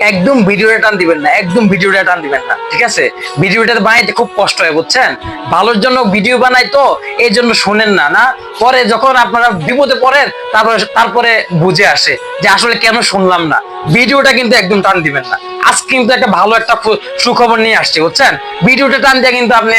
একদম ভিডিওটা টান দিবেন না, একদম ভিডিওটা টান দিবেন না, ঠিক আছে? ভিডিওটা বানাইতে খুব কষ্ট হয়, বুঝছেন? ভালোর জন্য ভিডিও বানাই তো, এই জন্য শোনেন না। না পরে যখন আপনারা বিপদে পড়েন, তারপরে বুঝে আসে যে আসলে কেন শুনলাম না। ভিডিওটা কিন্তু একদম টান দিবেন না। আজ কিন্তু একটা ভালো একটা সুখবর নিয়ে আসছে, বুঝছেন? ভিডিওটা টান দিয়ে কিন্তু আপনি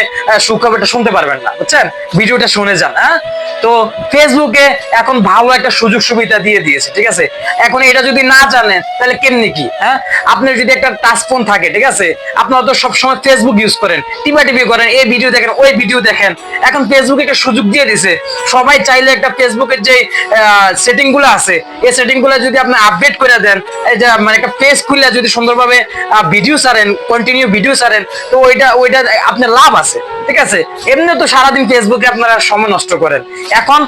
সুখবরটা শুনতে পারবেন না, বুঝছেন? ভিডিওটা শুনে যান। হ্যাঁ, তো ফেসবুকে এখন ভালো একটা সুযোগ সুবিধা দিয়ে দিয়েছে, ঠিক আছে? এখন এটা যদি না জানেন তাহলে কেমনি কি? হ্যাঁ, আপনার যদি একটা টাচ ফোন থাকে, ঠিক আছে, আপনারা তো সবসময় ফেসবুক ইউজ করেন, টিপি করেন, এই ভিডিও দেখেন, ওই ভিডিও দেখেন। এখন ফেসবুকে একটা সুযোগ দিয়ে দিছে, সবাই চাইলে একটা ফেসবুকের যে সেটিং গুলো আছে, এই সেটিং গুলো যদি আপনি আপডেট করে দেন, এই যে মানে একটা পেজ খুলে যদি সুন্দরভাবে ভিডিও ছাড়েন, কন্টিনিউ ভিডিও ছাড়েন, তো ওইটা আপনার লাভ আছে, ঠিক আছে? এমনি তো সারাদিন ফেসবুকে আপনারা সময় নষ্ট করেন। এখন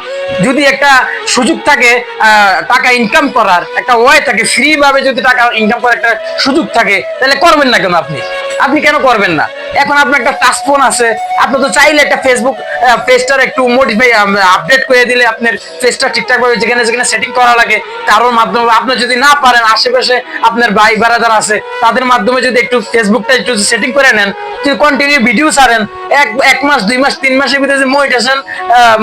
যদি একটা সুযোগ থাকে টাকা ইনকাম করার, একটা ওয়ে থাকে, ফ্রি ভাবে যদি টাকা ইনকাম করার একটা সুযোগ থাকে, তাহলে করবেন না কেন আপনি? আপনি কেন করবেন না? এখন আপনার একটা টাচ ফোন আছে, আপনি তো চাইলে একটা ফেসবুক পেজটার একটু মডিফাই আপডেট করে দিলে আপনার পেজটা ঠিকঠাক ভাবে যেখানে যেখানে সেটিং করা লাগে, কারোর মাধ্যমে আপনি যদি না পারেন, আশেপাশে আপনার ভাই বারাদার আছে, তাদের মাধ্যমে যদি একটু ফেসবুকটা একটু সেটিং করে নেন, যদি কন্টিনিউ ভিডিও ছাড়েন, এক মাস 2 মাস 3 মাসের ভিতরে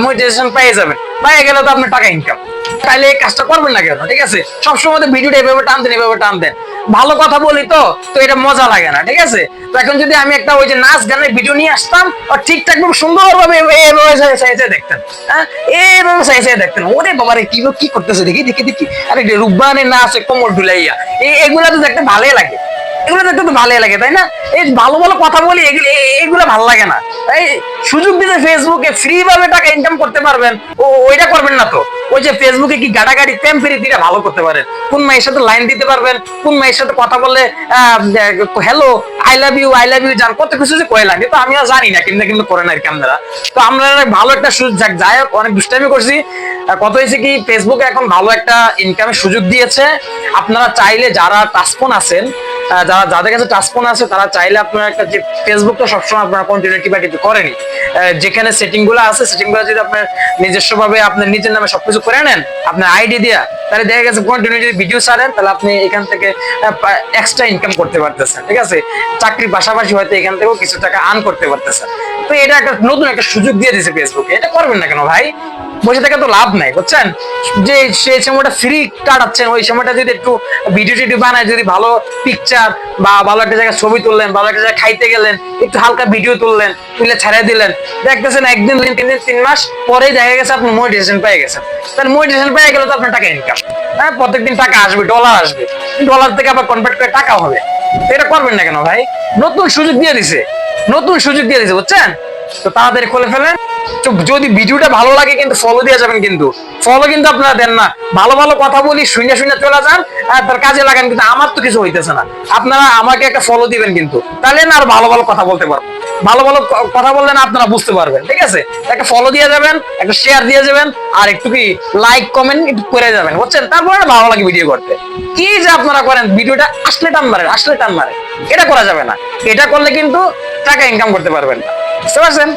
মনিটাইজেশন পেয়ে যাবেন, পেয়ে গেলে তো আপনার টাকা ইনকাম। তাইলে এই কাজটা করবেন না কেন? ঠিক আছে, সবসময় তো ভিডিওটা এভাবে টান দেন, এভাবে টান দেন। ভালো কথা বলি তো এটা মজা লাগে না, ঠিক আছে? তো এখন যদি আমি একটা ওই যে নাচ গানের ভিডিও নিয়ে আসতাম, আর ঠিকঠাক ভাবে সুন্দরভাবে দেখতেন, হ্যাঁ, এইভাবে দেখতেন, ওরে বাবারে কি করতেছে, দেখি দেখি দেখি, আরে রূপবানের নাচ, কোমর ঢুলাইয়া, এগুলা তো দেখতে ভালোই লাগে, এগুলো দেখতে তো ভালোই লাগে, তাই না? এই ভালো ভালো কথা বলি, এগুলো ভালো লাগে না? এই সুযোগ দিতে ফেসবুকে ফ্রি ভাবে টাকা ইনকাম করতে পারবেন, ওইটা করবেন না তো। ওই যে ফেসবুকে কি গাড়াগাড়ি টেম্পারেরিটা ভালো করতে পারেন, কোন মায়ের সাথে লাইন দিতে পারবেন, কোন মায়ের সাথে কথা বললে হ্যালো, আই লাভ ইউ জান, কত কিছু যে কইলাম, কিন্তু আমিও জানি না কিন্তু কিন্তু করে না আর কি আপনারা। তো আমরা ভালো একটা সুযোগ, যাই হোক, অনেক দুষ্টামি করছি। কত হয়েছে কি, ফেসবুকে এখন ভালো একটা ইনকামের সুযোগ দিয়েছে। আপনারা চাইলে যারা টাচফোন আছেন, যাদের কাছে টাচফোন আছে, তারা চাইলে আপনারা একটা, যে ফেসবুকটা সবসময় আপনারা কন্টিনিউটি বা কিছু করেনি, যেখানে সেটিং গুলো আছে, সেটিং গুলো যদি আপনার নিজস্ব ভাবে আপনার নিজের নামে সবকিছু করে নেন আপনার আইডি দিয়া, তাহলে দেখা গেছে কন্টিনিউ যদি ভিডিও ছাড়েন, তাহলে আপনি এখান থেকে এক্সট্রা ইনকাম করতে পারতেছেন, ঠিক আছে? চাকরির পাশাপাশি হয়তো এখান থেকেও কিছু টাকা আর্ন করতে পারতেছেন। তো এটা একটা নতুন একটা সুযোগ দিয়ে দিয়েছে ফেসবুকে, এটা করবেন না কেন ভাই? বসে থেকে তো লাভ নাই, বুঝছেন? যে সেই সময়টা ফ্রি কাটাচ্ছেন, ওই সময়টা যদি একটু ভিডিও টিডিও বানায়, যদি ভালো পিকচার বা ভালো একটা জায়গায় ছবি তুললেন, ভালো একটা জায়গায় খাইতে গেলেন, একটু হালকা ভিডিও তুললেন, তুলে ছাড়িয়ে দিলেন, দেখতেছেন একদিন 2 দিন 3 মাস পরেই দেখা গেছে আপনি মনিটাইজেশন পেয়ে গেছেন। তাহলে মনিটাইজেশন পেয়ে গেলে তো আপনার টাকা ইনকাম, হ্যাঁ, প্রত্যেকদিন টাকা আসবে, ডলার আসবে, ডলার থেকে আবার কনভার্ট করে টাকা হবে। এটা করবেন না কেন ভাই? নতুন সুযোগ দিয়ে দিছে, নতুন সুযোগ দিয়ে দিছে, বুঝছেন? তো তাড়াতাড়ি খুলে ফেলেন। তো যদি ভিডিওটা ভালো লাগে কিন্তু ফলো দিয়ে যাবেন, কিন্তু ফলো কিন্তু আপনারা দেন না। ভালো ভালো কথা বলি, শুনে শুনে চলে যান, আর তার কাজে লাগান, কিন্তু আমার তো কিছু হইতেছে না। আপনারা আমাকে একটা ফলো দিবেন কিন্তু, তাহলে না আর ভালো ভালো কথা বলতে পারবো। ভালো ভালো কথা বললে না আপনারা বুঝতে পারবেন, ঠিক আছে? একটা ফলো দিয়ে যাবেন, একটা শেয়ার দিয়ে যাবেন, আর একটু কি লাইক কমেন্ট একটু করে যাবেন, বুঝছেন? তারপরে ভালো লাগে ভিডিও করতে। কি যে আপনারা করেন, ভিডিওটা আসলে টান মারেন, আসলে টান মারেন, এটা করা যাবে না। এটা করলে কিন্তু টাকা ইনকাম করতে পারবেন না, বুঝতে পারছেন?